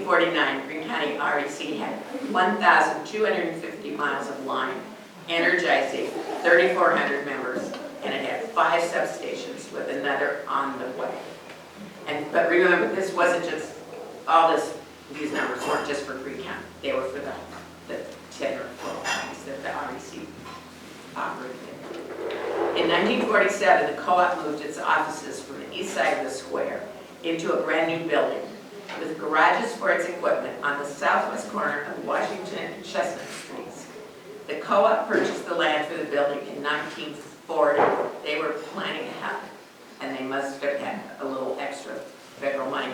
1949, Greene County REC had 1,250 miles of line, energizing 3,400 members, and it had 5 substations with another on the way. But remember, this wasn't just these numbers weren't just for Greene County. They were for the 10 or 12 counties that the REC operated in. In 1947, the co-op moved its offices from the east side of the square into a brand new building with garages for its equipment on the southwest corner of Washington and Chestnut Streets. The co-op purchased the land for the building in 1940. They were planning ahead, and they must have had a little extra federal money.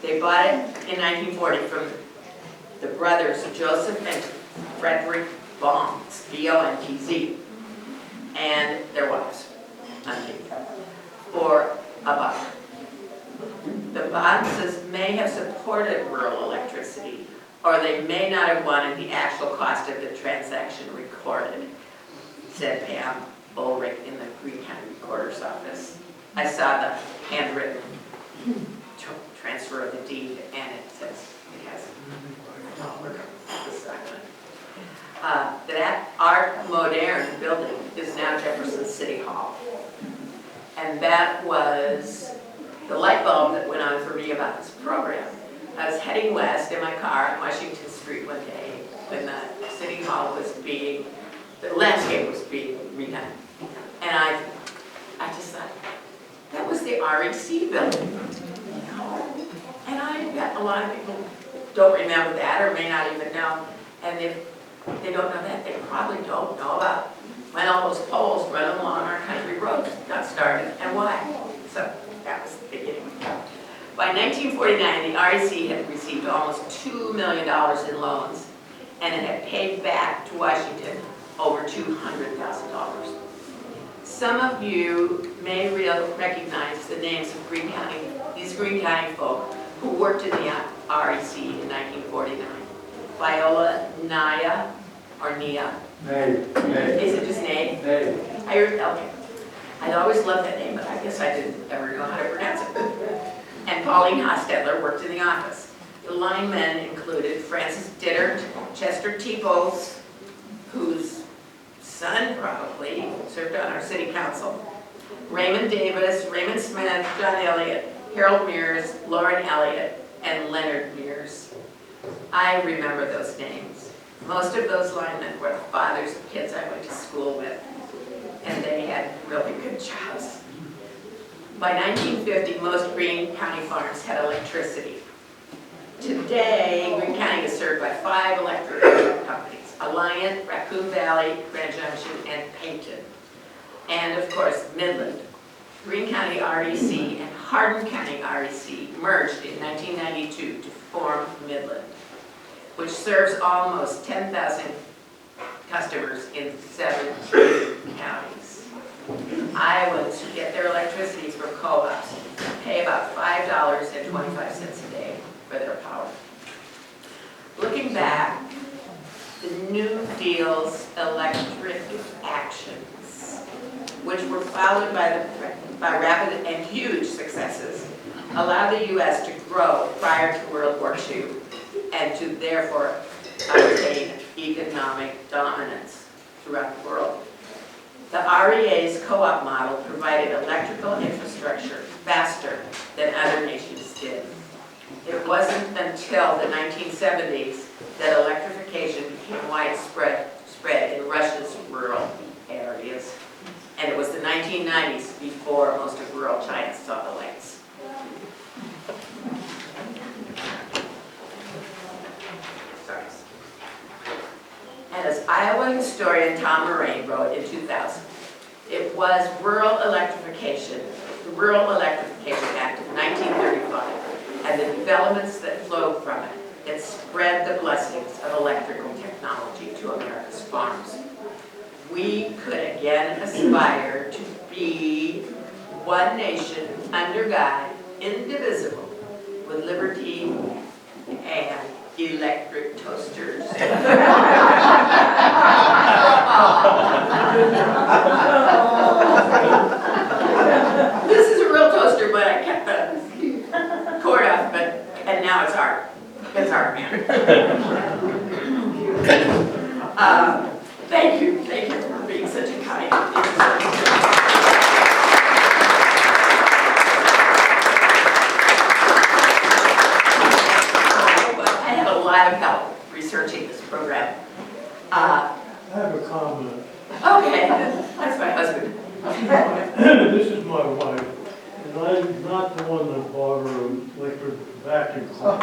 They bought it in 1940 from the brothers Joseph and Frederick Bonds, B-O-N-T-Z, and their wives, for $1. The Bonds may have supported rural electricity, or they may not have wanted the actual cost of the transaction recorded, said Pam Bullrick in the Greene County Recorder's Office. I saw the handwritten transfer of the deed, and it says it has $1 assignment. That Art Moderne building is now Jefferson City Hall. And that was the light bulb that went on for me about this program. I was heading west in my car on Washington Street one day when the City Hall was the landscape was being redone. And I just thought, that was the REC building. And I bet a lot of people don't remember that or may not even know. And if they don't know that, they probably don't know about when all those poles running along our country roads got started and why. So that was the beginning. By 1949, the REC had received almost $2 million in loans, and it had paid back to Washington over $200,000. Some of you may recognize the names of these Greene County folk who worked in the REC in 1949. Viola Nia, or Nia. Nay. Is it just Nay? Nay. Okay. I always loved that name, but I guess I didn't ever know how to pronounce it. And Pauline Hostetler worked in the office. The linemen included Francis Dittert, Chester T. Bose, whose son probably served on our city council, Raymond Davis, Raymond Smith, John Elliott, Harold Mears, Lauren Elliott, and Leonard Mears. I remember those names. Most of those linemen were the fathers of kids I went to school with, and they had really good jobs. By 1950, most Greene County farms had electricity. Today, Greene County is served by 5 electric companies: Alliant, Raccoon Valley, Grand Junction, and Payton. And of course, Midland. Greene County REC and Hardin County REC merged in 1992 to form Midland, which serves almost 10,000 customers in 17 counties. Iowans who get their electricity from co-ops pay about $5.25 a day for their power. Looking back, the New Deal's electric actions, which were followed by rapid and huge successes, allowed the U.S. to grow prior to World War II and to therefore obtain economic dominance throughout the world. The REA's co-op model provided electrical infrastructure faster than other nations did. It wasn't until the 1970s that electrification became widespread in Russia's rural areas. And it was the 1990s before most of rural China saw the lights. Sorry. And as Iowa historian Tom Moraine wrote in 2000, it was the Rural Electrification Act of 1935, and the developments that flowed from it that spread the blessings of electrical technology to America's farms. We could again aspire to be one nation under God, indivisible, with liberty and electric toasters. This is a real toaster, but I kept the cord off, and now it's ours. Thank you for being such a kind. I had a lot of help researching this program. I have a comment. Okay, that's my husband. This is my wife, and I'm not the one that bought her an electric vacuum cleaner.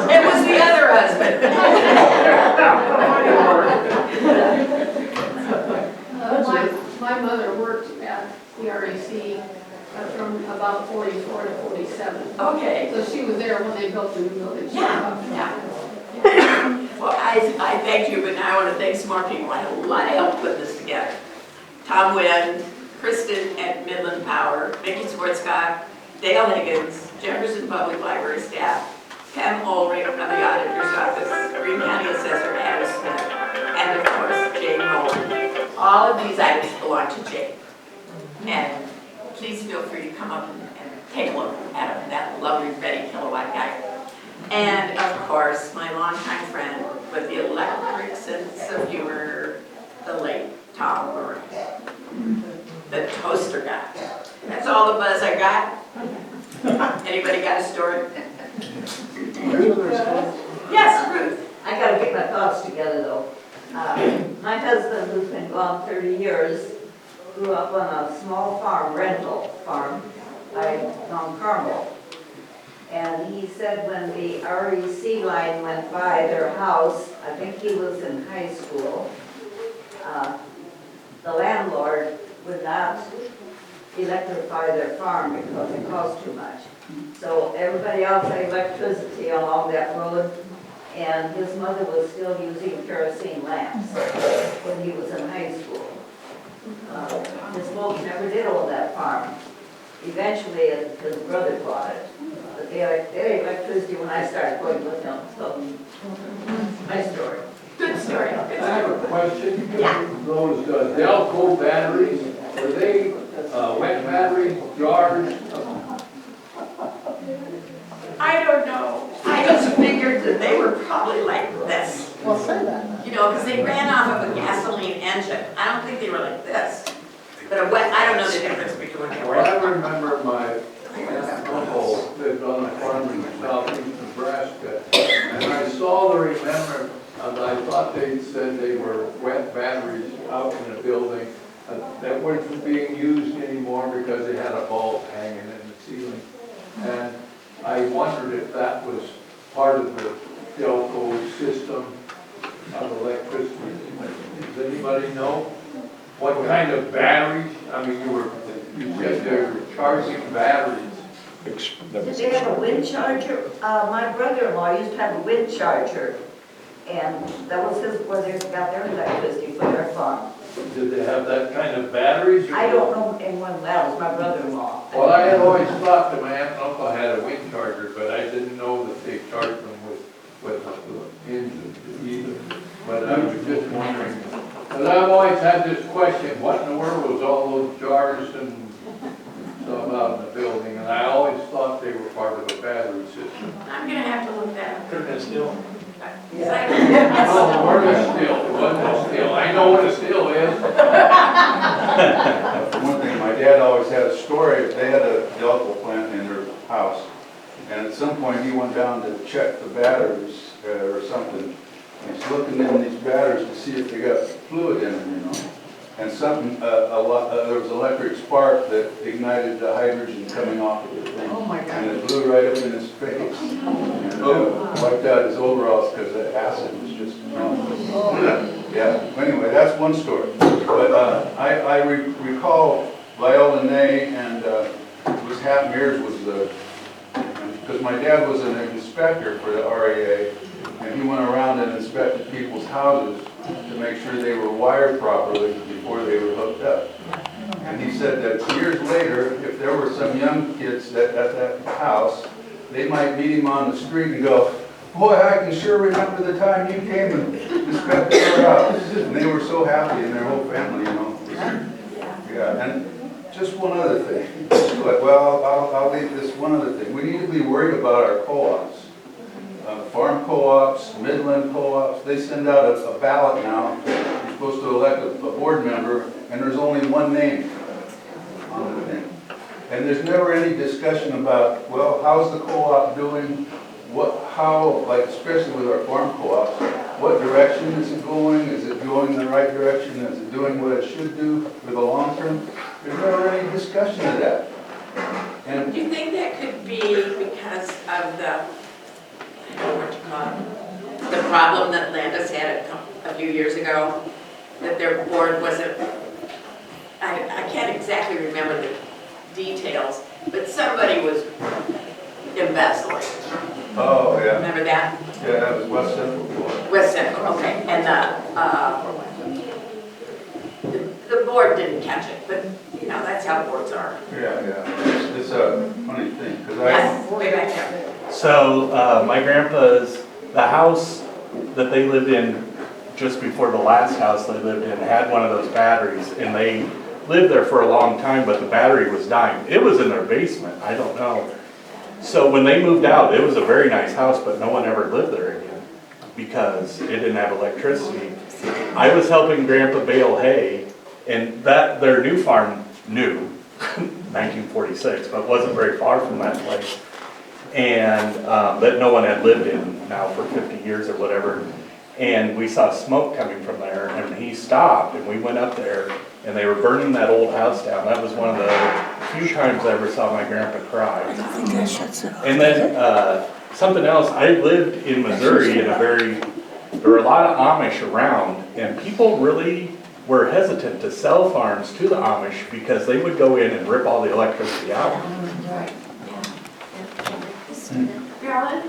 It was the other husband. My mother worked at the REC from about 44 to 47. Okay. So she was there when they built the new building. Yeah. Well, I thank you, but now I want to thank some more people. I had a lot of help putting this together. Tom Wynn, Kristen at Midland Power, Vicki Swartzcock, Dale Higgins, Jefferson Public Library staff, Pam Ulrich from the auditor's office, Greene County Assessor Adam Smith, and of course, Jane Rowland. All of these items belong to Jane. And please feel free to come up and take a look at them, that lovely ready kilowatt guy. And of course, my longtime friend with the electric sense of humor, the late Tom Murray, the toaster guy. That's all the buzz I got. Anybody got a story? Yes, Ruth. I gotta get my thoughts together though. My husband, who's been gone 30 years, grew up on a small farm, rental farm, by Mount Carmel. And he said when the REC line went by their house, I think he was in high school, the landlord would not electrify their farm because it cost too much. So everybody else had electricity along that road, and his mother was still using kerosene lamps when he was in high school. His folks never did own that farm. Eventually, his brother bought it. But they had electricity when I started going with him, so my story. Good story. I have a question. Yeah. Those Delco batteries, were they wet batteries, jars? I don't know. I just figured that they were probably like this. Well, say that. You know, because they ran off of a gasoline engine. I don't think they were like this. But a wet, I don't know the difference between they Well, I were. remember my uncle lived on a farm in southeast Nebraska, and I saw the remember, and I thought they said they were wet batteries out in a building that weren't being used anymore because they had a bulb hanging in the ceiling. And I wondered if that was part of the Delco system of electricity. Does anybody know what kind of batteries? I mean, you said they were charging batteries. Did they have a wind charger? My brother-in-law used to have a wind charger, and that was where they got their electricity for their farm. Did they have that kind of batteries? I don't know anyone that was my brother-in-law. Well, I had always thought that my aunt and uncle had a wind charger, but I didn't know that they charged them with the engine either. But I was just wondering, because I've always had this question, what in the world was all those jars and stuff out in the building? And I always thought they were part of a battery system. I'm gonna have to look that up. Could have been steel. Yeah. No, where is steel? It wasn't steel. I know what a steel is. One thing, my dad always had a story. They had a Delco plant in their house, and at some point he went down to check the batteries or something. And he's looking in these batteries to see if they got fluid in them, you know. And something, there was an electric spark that ignited the hydrogen coming off of the thing. Oh my God. And it blew right up in his face. And wiped out his overalls because the acid was just, yeah. Anyway, that's one story. But I recall Viola Ney and it was Hap Mears was the, because my dad was an inspector for the RAA, and he went around and inspected people's houses to make sure they were wired properly before they were hooked up. And he said that years later, if there were some young kids at that house, they might meet him on the street and go, "Boy, I can sure remember the time you came and inspected our house." And they were so happy, and their whole family, you know. Yeah, and Just one other thing. Well, I'll leave this one other thing. We need to be worried about our co-ops. Farm co-ops, Midland co-ops, they send out a ballot now. You're supposed to elect a board member, and there's only one name on the thing. And there's never any discussion about, well, how's the co-op doing? Like especially with our farm co-ops, what direction is it going? Is it going in the right direction? Is it doing what it should do for the long term? There's never any discussion of that. And Do you think that could be because of the, I don't know what you call it, the problem that Landis had a few years ago, that their board wasn't, I can't exactly remember the details, but somebody was embezzling. oh, yeah. Remember that? Yeah, that was West Central Board. West Central, okay. And the board didn't catch it, but you know, that's how boards are. Yeah. It's a funny thing, because Yes, way back there. So my grandpa's, the house that they lived in just before the last house they lived in had one of those batteries, and they lived there for a long time, but the battery was dying. It was in their basement, I don't know. So when they moved out, it was a very nice house, but no one ever lived there again because it didn't have electricity. I was helping Grandpa bale hay, and that their new farm, new, 1946, but wasn't very far from that place, and that no one had lived in now for 50 years or whatever. And we saw smoke coming from there, and he stopped, and we went up there, and they were burning that old house down. That was one of the few times I ever saw my grandpa cry. And then something else, I lived in Missouri in there were a lot of Amish around, and people really were hesitant to sell farms to the Amish because they would go in and rip all the electricity out. Carolyn?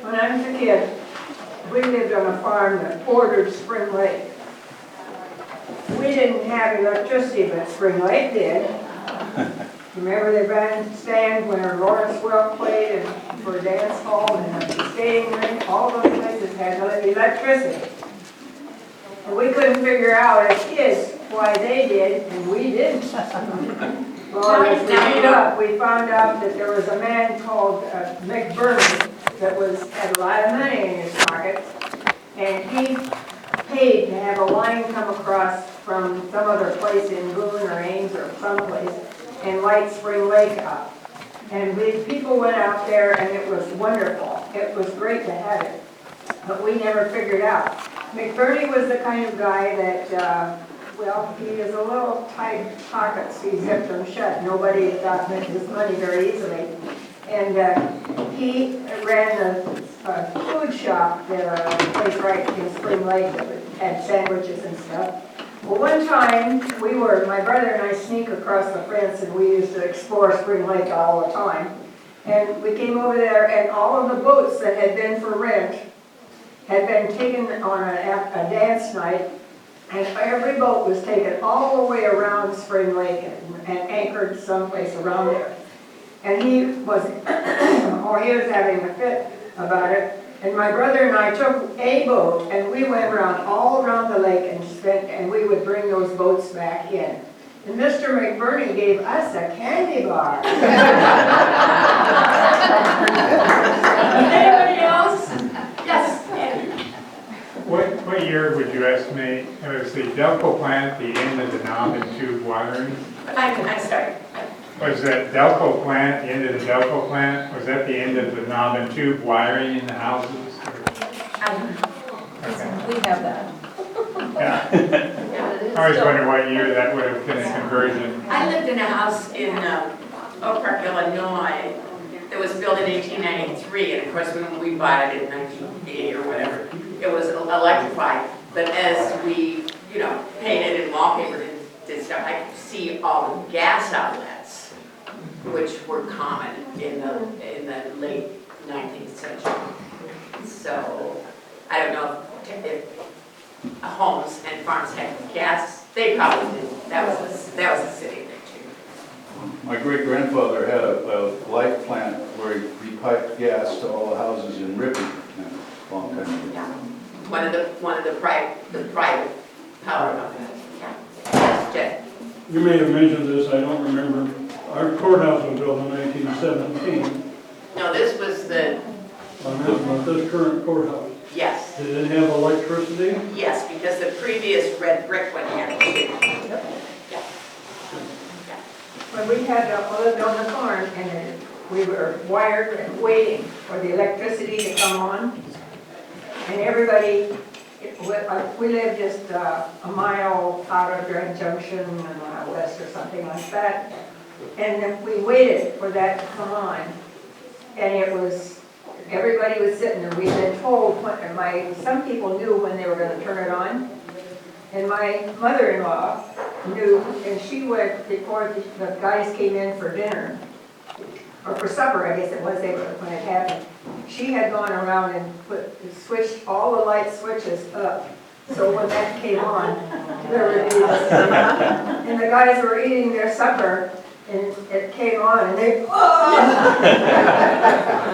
When I was a kid, we lived on a farm that bordered Spring Lake. We didn't have electricity, but Spring Lake did. Remember the bandstand where Lawrence Welk played and for dance hall and the skating rink? All those places had electricity. And we couldn't figure out as kids why they did and we didn't. Well, as we grew up, we found out that there was a man called McBurney that had a lot of money in his pocket, and he paid to have a line come across from some other place in Boone or Ames or someplace and light Spring Lake up. And people went out there and it was wonderful. It was great to have it, but we never figured out. McBurney was the kind of guy that, well, he is a little tight pockets. He zipped them shut. Nobody got his money very easily. And he ran a food shop there, a place right in Spring Lake that had sandwiches and stuff. Well, one time, my brother and I sneak across the fence and we used to explore Spring Lake all the time. And we came over there and all of the boats that had been for rent had been taken on a dance night, and every boat was taken all the way around Spring Lake and anchored someplace around there. And he was having a fit about it. And my brother and I took a boat and we went all around the lake and we would bring those boats back in. And Mr. McBurney gave us a candy bar. Anybody else? Yes. What year would you estimate it was the Delco plant at the end of the knob and tube wiring? I'm sorry. Was that Delco plant, the end of the Delco plant, was that the end of the knob and tube wiring in the houses? Okay. We have that. Yeah. I was wondering what year that would have been a conversion. I lived in a house in Oak Park, Illinois, that was built in 1893, and of course when we bought it in 1980 or whatever, it was electrified. But as we, painted and wallpapered and did stuff, I could see all the gas outlets, which were common in the late 19th century. So I don't know if homes and farms had gas. They probably did. That was a city thing too. My great-grandfather had a light plant where he piped gas to all the houses in Ripon a long time ago. Yeah. One of the private power companies. Yeah. Jet. you may have mentioned this, I don't remember. Our courthouse was built in 1917, No, this was the, on this current courthouse. yes, Did it have electricity? yes, because the previous red brick one had it. When we had lived on the farm and we were wired and waiting for the electricity to come on. And everybody, we lived just a mile out of Grand Junction, a mile west or something like that. And then we waited for that to come on. And it was, everybody was sitting there. We'd been told, some people knew when they were going to turn it on. And my mother-in-law knew, and she went before the guys came in for dinner, or for supper, I guess it was, when it happened. She had gone around and switched all the light switches up, so when that came on, there would be, and the guys were eating their supper, and it came on, and they, oh!